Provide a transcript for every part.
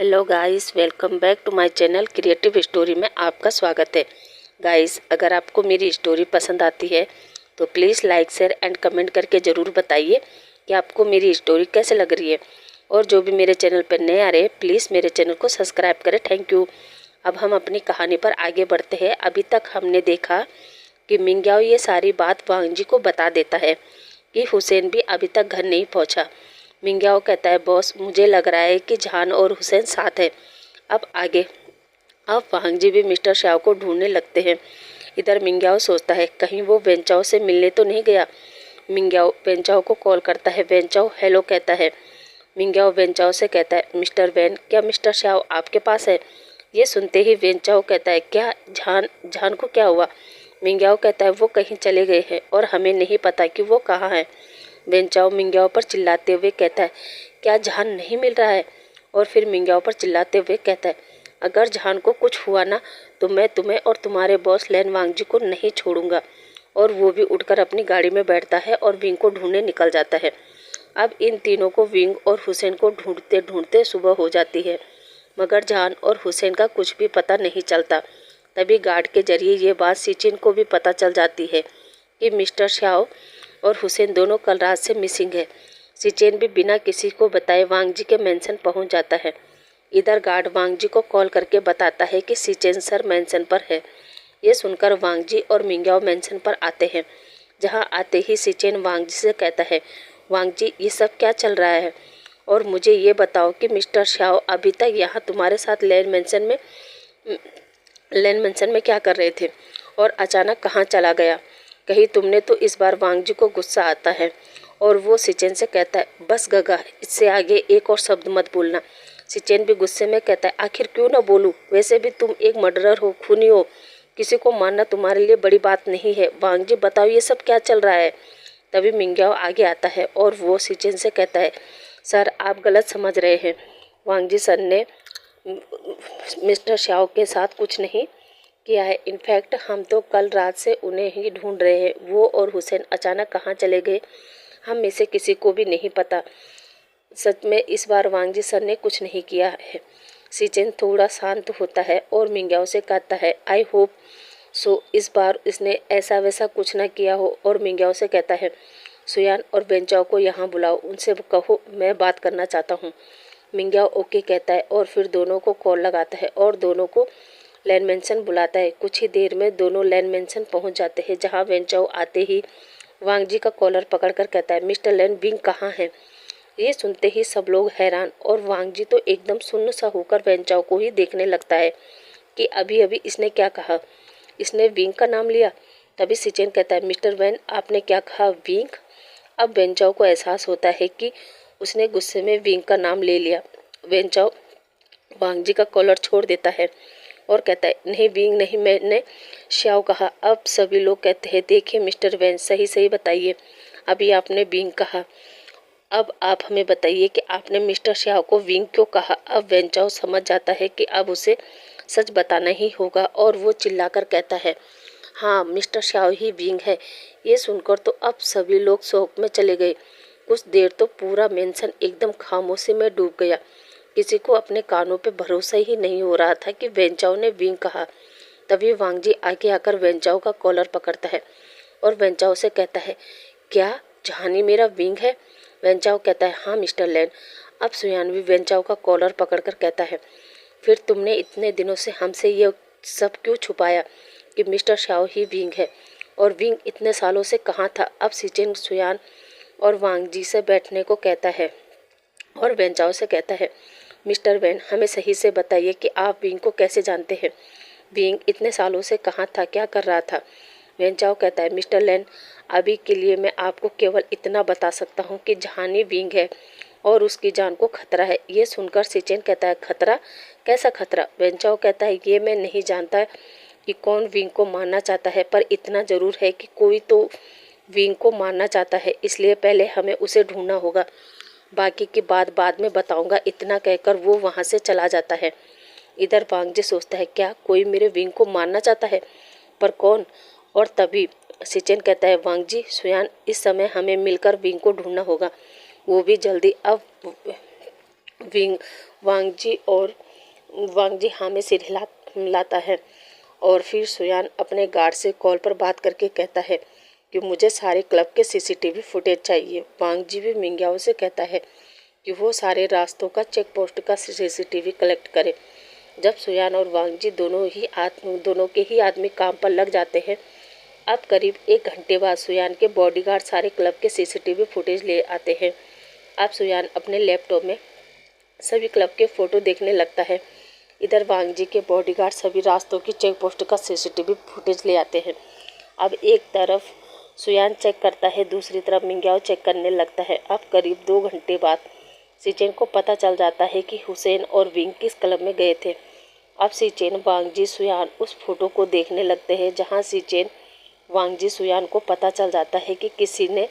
Hello guys, welcome back to my channel creative story में आपका स्वागत है। गाइस, अगर आपको मेरी स्टोरी पसंद आती है तो please like share and comment करके ज़रूर बताइए कि आपको मेरी स्टोरी कैसे लग रही है। और जो भी मेरे चैनल पर नए आ रहे हैं प्लीज़ मेरे चैनल को सब्सक्राइब करें। Thank you. अब हम अपनी कहानी पर आगे बढ़ते हैं। अभी तक हमने देखा कि मिंग्याओ ये सारी बात वांग जी को बता देता है कि हुसैन भी अभी तक घर नहीं पहुंचा। मिंग्याओ कहता है, बॉस मुझे लग रहा है कि जहान और हुसैन साथ है। अब आगे। अब वांग जी भी मिस्टर शाओ को ढूंढने लगते हैं। इधर मिंग्याओ सोचता है कहीं वो वेंचाओ से मिलने तो नहीं गया। मिंग्याओ वेंचाओ को कॉल करता है। वेंचाओ हेलो कहता है। मिंग्याओ वेंचाओ से कहता है, मिस्टर वैन क्या मिस्टर शाओ आपके पास है? ये सुनते ही वेंचाओ कहता है, क्या जान जान को क्या हुआ? मिंग्याओ कहता है, वो कहीं चले गए हैं और हमें नहीं पता कि वो कहाँ है। वेंचाओ मिंग्याओ पर चिल्लाते हुए कहता है, क्या जहान नहीं मिल रहा है? और फिर मिंग्याओ पर चिल्लाते हुए कहता है, अगर जहान को कुछ हुआ ना तो मैं तुम्हें और तुम्हारे बॉस लैन वांग जी को नहीं छोड़ूंगा। और वो भी उठकर अपनी गाड़ी में बैठता है और विंग को ढूंढने निकल जाता है। अब इन तीनों को विंग और हुसैन को ढूंढते ढूंढते सुबह हो जाती है, मगर जहान और हुसैन का कुछ भी पता नहीं चलता। तभी गार्ड के जरिए ये बात सिचिन को भी पता चल जाती है कि मिस्टर शाओ और हुसैन दोनों कल रात से मिसिंग है। सिचेन भी बिना किसी को बताए वांग जी के मेंशन पहुंच जाता है। इधर गार्ड वांग जी को कॉल करके बताता है कि सिचेन सर मेंशन पर है। ये सुनकर वांग जी और मिंग्याओ मेंशन पर आते हैं। जहां आते ही सिचेन वांग जी से कहता है, वांग जी ये सब क्या चल रहा है? और मुझे ये बताओ कि मिस्टर शाओ अभी तक यहाँ तुम्हारे साथ लैंड मेंशन में क्या कर रहे थे और अचानक कहाँ चला गया? कहीं तुमने तो इस बार वांग जी को गुस्सा आता है और वो सिचेन से कहता है, बस गगा इससे आगे एक और शब्द मत बोलना। सिचेन भी गुस्से में कहता है, आखिर क्यों ना बोलूं? वैसे भी तुम एक मर्डरर हो, खूनी हो। किसी को मारना तुम्हारे लिए बड़ी बात नहीं है। वांग जी बताओ ये सब क्या चल रहा है? तभी मिंग्याओ आगे आता है और वो सिचेन से कहता है, सर आप गलत समझ रहे हैं। वांग जी सर ने मिस्टर शाओ के साथ कुछ नहीं किया है। इनफैक्ट हम तो कल रात से उन्हें ही ढूंढ रहे हैं। वो और हुसैन अचानक कहाँ चले गए हम में से किसी को भी नहीं पता। सच में इस बार वांग जी सर ने कुछ नहीं किया है। सिचेन थोड़ा शांत होता है और मिंग्याओ से कहता है, आई होप सो इस बार इसने ऐसा वैसा कुछ ना किया हो। और मिंग्याओ से कहता है, सुयान और बेंचाओ को यहाँ बुलाओ, उनसे कहो मैं बात करना चाहता हूँ। मिंग्याओ ओके कहता है और फिर दोनों को कॉल लगाता है और दोनों को लैंड मेंशन बुलाता है। कुछ ही देर में दोनों लैंड मेंशन पहुंच जाते हैं, जहां वेंचाओ आते ही वांग जी का कॉलर पकड़कर कहता है, मिस्टर लैन विंग कहाँ है? ये सुनते ही सब लोग हैरान और वांग जी तो एकदम सुन्न सा होकर वेंचाओ को ही देखने लगता है कि अभी अभी इसने क्या कहा। इसने विंग का नाम लिया। तभी सिचेन कहता है, मिस्टर वैन आपने क्या कहा? विंग? अब वेंचाओ को एहसास होता है कि उसने गुस्से में विंग का नाम ले लिया। वेंचाओ वांग जी का कॉलर छोड़ देता है और कहता है, नहीं विंग नहीं, मैंने श्याओ कहा। अब सभी लोग कहते हैं, देखिए मिस्टर वैन सही सही बताइए, अभी आपने विंग कहा, अब आप हमें बताइए कि आपने मिस्टर श्याओ को विंग क्यों कहा? अब वेंचाओ समझ जाता है कि अब उसे सच बताना ही होगा और वो चिल्लाकर कहता है, हाँ मिस्टर श्याओ ही विंग है। ये सुनकर तो अब सभी लोग शौक में चले गए। कुछ देर तो पूरा मेंशन एकदम खामोशी में डूब गया। किसी को अपने कानों पे भरोसा ही नहीं हो रहा था कि वेंचाओ ने विंग कहा। तभी वांग जी आगे आकर वेंचाओ का कॉलर पकड़ता है और वेंचाओ से कहता है, क्या जहानी मेरा विंग है? वेंचाओ कहता है, हाँ मिस्टर लैन। अब सुयान भी वेंचाओ का कॉलर पकड़कर कहता है, फिर तुमने इतने दिनों से हमसे ये सब क्यों छुपाया कि मिस्टर शाओ ही विंग है? और विंग इतने सालों से कहाँ था? अब सिचेन सुयान और वांग जी से बैठने को कहता है और वेंचाओ से कहता है, मिस्टर वैन हमें सही से बताइए कि आप विंग को कैसे जानते हैं? विंग इतने सालों से कहाँ था, क्या कर रहा था? वेंचाओ कहता है, मिस्टर लैन अभी के लिए मैं आपको केवल इतना बता सकता हूँ कि जहानी विंग है और उसकी जान को खतरा है। ये सुनकर सिचेन कहता है, खतरा? कैसा खतरा? वेंचाओ कहता है, ये मैं नहीं जानता कि कौन विंग को मारना चाहता है, पर इतना जरूर है कि कोई तो विंग को मारना चाहता है, इसलिए पहले हमें उसे ढूंढना होगा। बाकी की बात बाद में बताऊंगा। इतना कहकर वो वहां से चला जाता है। इधर वांग जी सोचता है, क्या कोई मेरे विंग को मारना चाहता है, पर कौन? और तभी सिचेन कहता है, वांग जी सुयान इस समय हमें मिलकर विंग को ढूंढना होगा, वो भी जल्दी। अब विंग वांग जी हाँ में सिर हिलाता है। और फिर सुयान अपने गार्ड से कॉल पर बात करके कहता है कि मुझे सारे क्लब के सीसीटीवी फुटेज चाहिए। वांग जी भी मिंग्याओ से कहता है कि वो सारे रास्तों का चेक पोस्ट का सीसीटीवी कलेक्ट करे। जब सुयान और वांग जी दोनों के ही आदमी काम पर लग जाते हैं। अब करीब 1 घंटे बाद सुयान के बॉडीगार्ड सारे क्लब के सीसीटीवी फुटेज ले आते हैं। अब सुयान अपने लैपटॉप में सभी क्लब के फोटो देखने लगता है। इधर वांग जी के बॉडीगार्ड सभी रास्तों की चेक पोस्ट का सीसीटीवी फुटेज ले आते हैं। अब एक तरफ सुयान चेक करता है, दूसरी तरफ मिंग्याओ चेक करने लगता है। अब करीब 2 घंटे बाद सिचेन को पता चल जाता है कि हुसैन और विंग किस क्लब में गए थे। अब सिचेन, वांग जी, सुयान उस फोटो को देखने लगते हैं जहां सिचेन, वांग जी, सुयान को पता चल जाता है कि किसी ने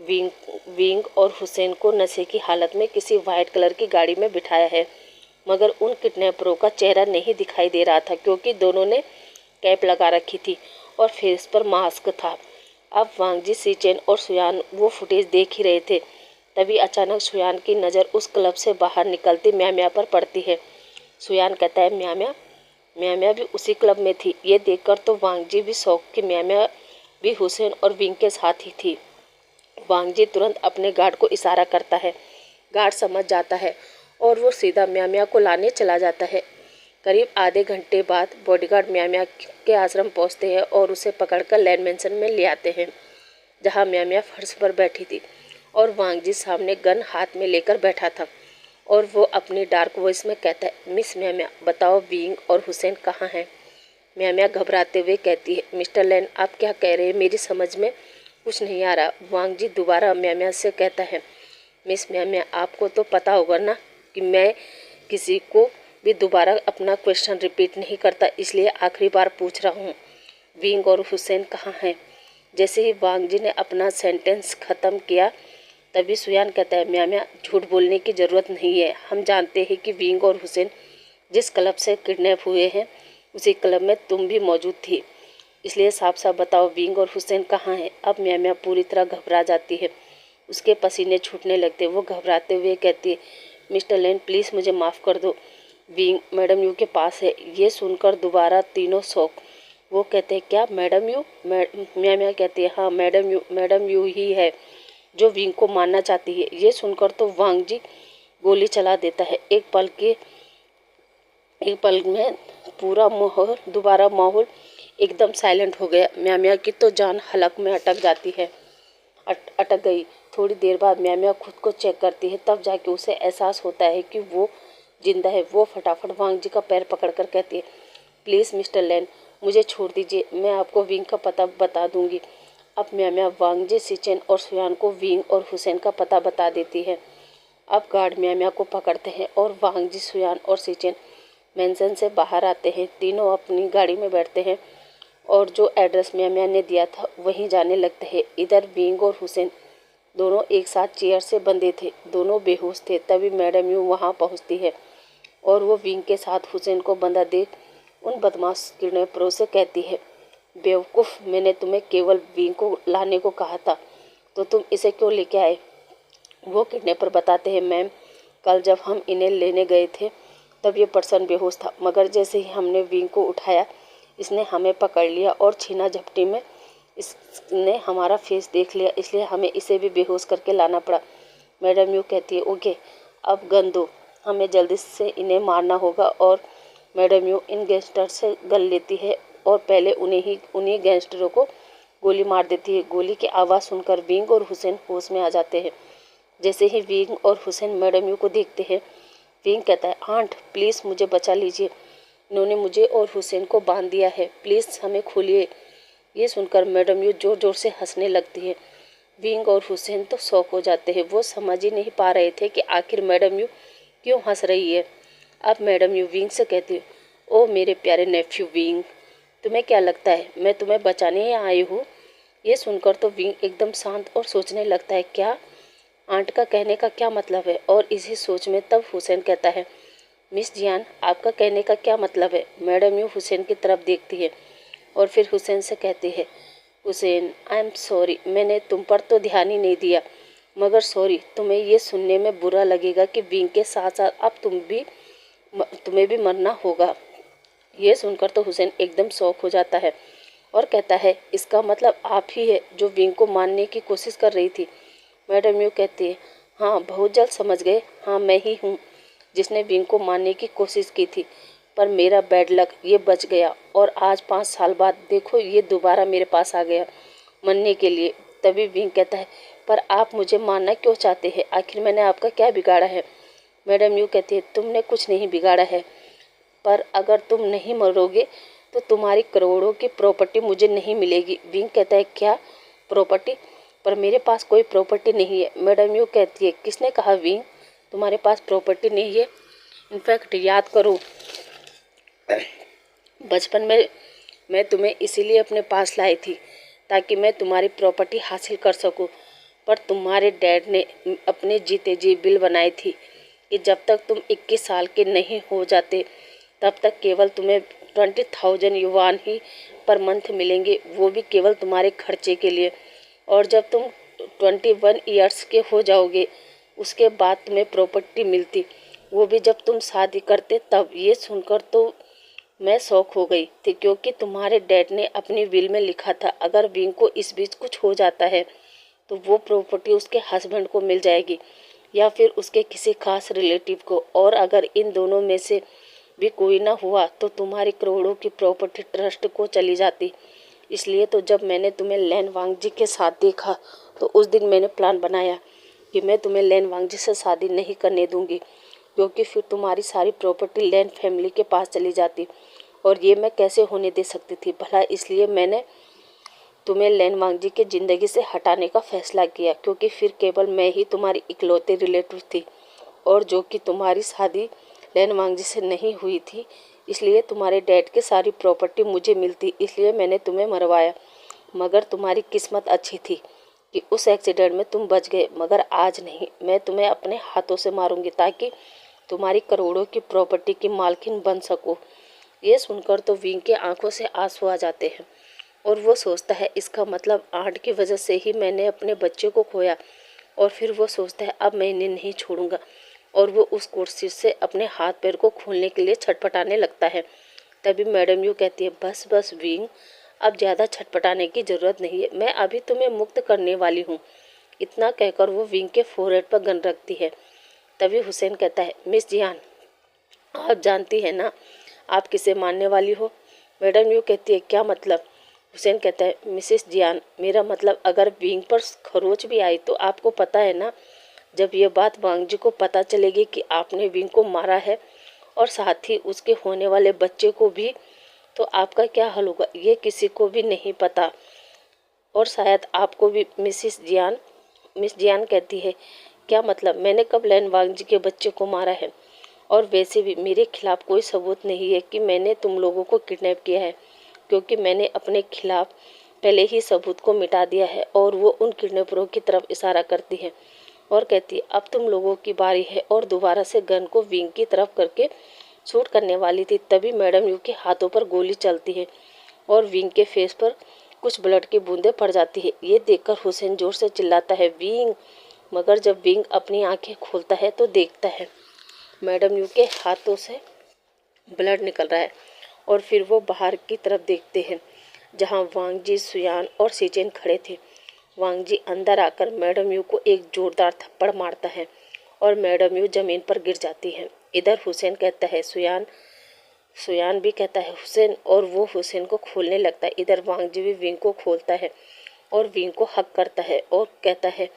विंग और हुसैन को नशे की हालत में किसी वाइट कलर की गाड़ी में बिठाया है, मगर उन किडनैपरों का चेहरा नहीं दिखाई दे रहा था क्योंकि दोनों ने कैप लगा रखी थी और फेस पर मास्क था। अब वांग जी, सिचेन और सुयान वो फुटेज देख ही रहे थे। तभी अचानक सुयान की नज़र उस क्लब से बाहर निकलती म्याम्या पर पड़ती है। सुयान कहता है, म्याम्या भी उसी क्लब में थी। ये देखकर तो वांग जी भी शौक कि म्याम्या भी हुसैन और विंग के साथ ही थी। वांग जी तुरंत अपने गार्ड को इशारा करता है। गार्ड समझ जाता है और वो सीधा म्याम्या को लाने चला जाता है। करीब आधे घंटे बाद बॉडीगार्ड म्याम्या के आश्रम पहुंचते हैं और उसे पकड़कर लैंड मैंशन में ले आते हैं, जहां म्याम्या फर्श पर बैठी थी और वांग जी सामने गन हाथ में लेकर बैठा था। और वो अपनी डार्क वॉइस में कहता है, मिस म्याम्या, बताओ विंग और हुसैन कहाँ हैं? म्याम्या घबराते हुए कहती है, मिस्टर लैन, आप क्या कह रहे हैं? मेरी समझ में कुछ नहीं आ रहा। वांग जी दोबारा म्याम्या से कहता है, मिस म्याम्या, आपको तो पता होगा ना कि मैं किसी को भी दोबारा अपना क्वेश्चन रिपीट नहीं करता, इसलिए आखिरी बार पूछ रहा हूँ, विंग और हुसैन कहाँ हैं? जैसे ही वांग जी ने अपना सेंटेंस ख़त्म किया तभी सुयान कहता है, म्याम्या, झूठ बोलने की ज़रूरत नहीं है। हम जानते हैं कि विंग और हुसैन जिस क्लब से किडनैप हुए हैं उसी क्लब में तुम भी मौजूद थी, इसलिए साफ साफ बताओ विंग और हुसैन कहाँ हैं? अब म्याम्या पूरी तरह घबरा जाती है, उसके पसीने छूटने लगते। वो घबराते हुए कहती है, मिस्टर लैन, प्लीज़ मुझे माफ़ कर दो, विंग मैडम यू के पास है। ये सुनकर दोबारा तीनों शौक। वो कहते हैं, क्या मैडम यू? म्याम्या कहती है, हाँ, मैडम यू ही है जो विंग को मारना चाहती है। ये सुनकर तो वांग जी गोली चला देता है। एक पल में दोबारा माहौल एकदम साइलेंट हो गया। म्याम्या की तो जान हलक में अटक गई। थोड़ी देर बाद म्याम्या खुद को चेक करती है, तब जाके उसे एहसास होता है कि वो जिंदा है। वो फटाफट वांग जी का पैर पकड़कर कहती है, प्लीज़ मिस्टर लैन, मुझे छोड़ दीजिए, मैं आपको विंग का पता बता दूंगी। अब म्याम्या वांग जी, सिचेन और सुयान को विंग और हुसैन का पता बता देती है। अब गार्ड म्याम्या को पकड़ते हैं और वांग जी, सुयान और सिचेन मेंशन से बाहर आते हैं। तीनों अपनी गाड़ी में बैठते हैं और जो एड्रेस म्याम्या ने दिया था वहीं जाने लगते हैं। इधर विंग और हुसैन दोनों एक साथ चेयर से बंधे थे, दोनों बेहोश थे। तभी मैडम यू वहाँ पहुँचती है और वो विंग के साथ हुसैन को बंधा देख उन बदमाश किडनैपरों से कहती है, बेवकूफ़, मैंने तुम्हें केवल विंग को लाने को कहा था, तो तुम इसे क्यों लेके आए? वो किडनैपर बताते हैं, मैम, कल जब हम इन्हें लेने गए थे तब ये पर्सन बेहोश था, मगर जैसे ही हमने विंग को उठाया इसने हमें पकड़ लिया और छीना झपटी में इसने हमारा फेस देख लिया, इसलिए हमें इसे भी बेहोश करके लाना पड़ा। मैडम यू कहती है, ओके, अब गन दो, हमें जल्दी से इन्हें मारना होगा। और मैडम यू इन गैंगस्टर से गन लेती है और पहले उन्हीं गैंगस्टरों को गोली मार देती है। गोली की आवाज़ सुनकर विंग और हुसैन होश में आ जाते हैं। जैसे ही विंग और हुसैन मैडम यू को देखते हैं, विंग कहता है, आंट, प्लीज़ मुझे बचा लीजिए, इन्होंने मुझे और हुसैन को बांध दिया है, प्लीज़ हमें खोलिए। ये सुनकर मैडम यू ज़ोर ज़ोर से हंसने लगती है। विंग और हुसैन तो शॉक हो जाते हैं, वो समझ ही नहीं पा रहे थे कि आखिर मैडम यू क्यों हंस रही है। अब मैडम यू विंग से कहती है, ओ मेरे प्यारे नेफ्यू विंग, तुम्हें क्या लगता है मैं तुम्हें बचाने ही आई हूँ? ये सुनकर तो विंग एकदम शांत और सोचने लगता है, क्या आंट का कहने का क्या मतलब है? और इसी सोच में तब हुसैन कहता है, मिस जियान, आपका कहने का क्या मतलब है? मैडम यू हुसैन की तरफ देखती है और फिर हुसैन से कहती है, हुसैन, आई एम सॉरी, मैंने तुम पर तो ध्यान ही नहीं दिया। मगर सॉरी, तुम्हें ये सुनने में बुरा लगेगा कि विंग के साथ साथ अब तुम्हें भी मरना होगा। ये सुनकर तो हुसैन एकदम शॉक हो जाता है और कहता है, इसका मतलब आप ही है जो विंग को मारने की कोशिश कर रही थी। मैडम यू कहती है, हाँ बहुत जल्द समझ गए, हाँ मैं ही हूँ जिसने विंग को मारने की कोशिश की थी। पर मेरा बैड लक, ये बच गया और आज 5 साल बाद देखो ये दोबारा मेरे पास आ गया मरने के लिए। तभी विंग कहता है, पर आप मुझे मारना क्यों चाहते हैं? आखिर मैंने आपका क्या बिगाड़ा है? मैडम यू कहती है, तुमने कुछ नहीं बिगाड़ा है, पर अगर तुम नहीं मरोगे तो तुम्हारी करोड़ों की प्रॉपर्टी मुझे नहीं मिलेगी। विंग कहता है, क्या प्रॉपर्टी? पर मेरे पास कोई प्रॉपर्टी नहीं है। मैडम यू कहती है, किसने कहा विंग तुम्हारे पास प्रॉपर्टी नहीं है? इनफैक्ट याद करो, बचपन में मैं तुम्हें इसीलिए अपने पास लाई थी ताकि मैं तुम्हारी प्रॉपर्टी हासिल कर सकूं। पर तुम्हारे डैड ने अपने जीते जी बिल बनाई थी कि जब तक तुम 21 साल के नहीं हो जाते तब तक केवल तुम्हें 20,000 युवान ही पर मंथ मिलेंगे, वो भी केवल तुम्हारे खर्चे के लिए। और जब तुम 21 ईयर्स के हो जाओगे उसके बाद तुम्हें प्रॉपर्टी मिलती, वो भी जब तुम शादी करते तब। ये सुनकर तो मैं शॉक हो गई थी क्योंकि तुम्हारे डैड ने अपनी विल में लिखा था अगर विंग को इस बीच कुछ हो जाता है तो वो प्रॉपर्टी उसके हस्बैंड को मिल जाएगी या फिर उसके किसी खास रिलेटिव को, और अगर इन दोनों में से भी कोई ना हुआ तो तुम्हारी करोड़ों की प्रॉपर्टी ट्रस्ट को चली जाती। इसलिए तो जब मैंने तुम्हें लैन वांगजी के साथ देखा तो उस दिन मैंने प्लान बनाया कि मैं तुम्हें लैन वांगजी से शादी नहीं करने दूंगी क्योंकि फिर तुम्हारी सारी प्रॉपर्टी लैन फैमिली के पास चली जाती और ये मैं कैसे होने दे सकती थी भला। इसलिए मैंने तुम्हें लैन वांगजी के ज़िंदगी से हटाने का फैसला किया क्योंकि फिर केवल मैं ही तुम्हारी इकलौती रिलेटिव थी और जो कि तुम्हारी शादी लैन वांगजी से नहीं हुई थी। इसलिए तुम्हारे डैड की सारी प्रॉपर्टी मुझे मिलती, इसलिए मैंने तुम्हें मरवाया। मगर तुम्हारी किस्मत अच्छी थी कि उस एक्सीडेंट में तुम बच गए, मगर आज नहीं। मैं तुम्हें अपने हाथों से मारूंगी ताकि तुम्हारी करोड़ों की प्रॉपर्टी की मालकिन बन सको। ये सुनकर तो विंग की आंखों से आंसू आ जाते हैं और वो सोचता है इसका मतलब आंट की वजह से ही मैंने अपने बच्चे को खोया। और फिर वो सोचता है अब मैं इन्हें नहीं छोड़ूंगा और वो उस कुर्सी से अपने हाथ पैर को खोलने के लिए छटपटाने लगता है। तभी मैडम यू कहती है, बस बस विंग, अब ज़्यादा छटपटाने की ज़रूरत नहीं है, मैं अभी तुम्हें मुक्त करने वाली हूँ। इतना कहकर वो विंग के फोरहेड पर गन रखती है। तभी हुसैन कहता है, मिस जियान, आप जानती हैं ना आप किसे मानने वाली हो? मैडम यू कहती है, क्या मतलब? हुसैन कहता है, मिसेस जियान, मेरा मतलब अगर विंग पर खरोच भी आई तो आपको पता है ना, जब ये बात वांगजी को पता चलेगी कि आपने विंग को मारा है और साथ ही उसके होने वाले बच्चे को भी, तो आपका क्या हाल होगा? ये किसी को भी नहीं पता और शायद आपको भी। मिस जियान कहती है, क्या मतलब? मैंने कब लैन वांगजी के बच्चे को मारा है? और वैसे भी मेरे खिलाफ कोई सबूत नहीं है कि मैंने तुम लोगों को किडनैप किया है क्योंकि मैंने अपने खिलाफ पहले ही सबूत को मिटा दिया है। और वो उन किडनैपरों की तरफ इशारा करती है और कहती है, अब तुम लोगों की बारी है, और दोबारा से गन को विंग की तरफ करके शूट करने वाली थी। तभी मैडम यू के हाथों पर गोली चलती है और विंग के फेस पर कुछ ब्लड की बूंदें पड़ जाती है। ये देखकर हुसैन जोर से चिल्लाता है, विंग! मगर जब विंग अपनी आंखें खोलता है तो देखता है मैडम यू के हाथों से ब्लड निकल रहा है। और फिर वो बाहर की तरफ देखते हैं जहाँ वांगजी, सुयान और सीचेन खड़े थे। वांगजी अंदर आकर मैडम यू को एक जोरदार थप्पड़ मारता है और मैडम यू जमीन पर गिर जाती है। इधर हुसैन कहता है, सुयान भी कहता है हुसैन, और वो हुसैन को खोलने लगता है। इधर वांगजी भी विंग को खोलता है और विंग को हक करता है और कहता है,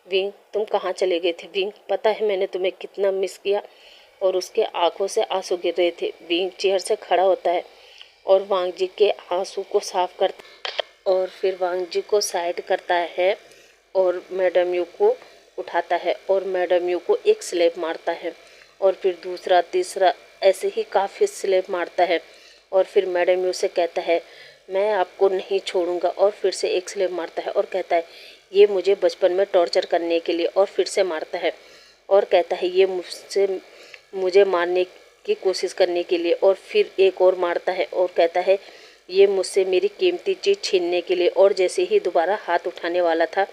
विंग तुम कहाँ चले गए थे? विंग, पता है मैंने तुम्हें कितना मिस किया। और उसके आंखों से आंसू गिर रहे थे। विंग चेयर से खड़ा होता है और वांगजी के आंसू को साफ करता और फिर वांगजी को साइड करता है और मैडम यू को उठाता है और मैडम यू को एक स्लैप मारता है और फिर दूसरा, तीसरा, ऐसे ही काफ़ी स्लैप मारता है। और फिर मैडम यू से कहता है, मैं आपको नहीं छोड़ूंगा, और फिर से एक स्लैप मारता है और कहता है, ये मुझे बचपन में टॉर्चर करने के लिए, और फिर से मारता है और कहता है, ये मुझे मारने की कोशिश करने के लिए, और फिर एक और मारता है और कहता है, ये मुझसे मेरी कीमती चीज़ छीनने के लिए। और जैसे ही दोबारा हाथ उठाने वाला था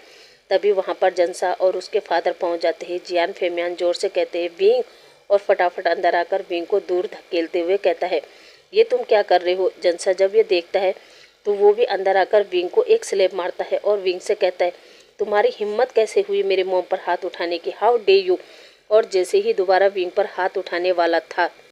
तभी वहाँ पर जनसा और उसके फादर पहुँच जाते हैं। जियान फेमियान जोर से कहते हैं विंग, और फटाफट अंदर आकर विंग को दूर धकेलते हुए कहता है ये तुम क्या कर रहे हो। जनसा जब ये देखता है तो वो भी अंदर आकर विंग को एक स्लैप मारता है और विंग से कहता है तुम्हारी हिम्मत कैसे हुई मेरे मॉम पर हाथ उठाने की, हाउ डे यू। और जैसे ही दोबारा विंग पर हाथ उठाने वाला था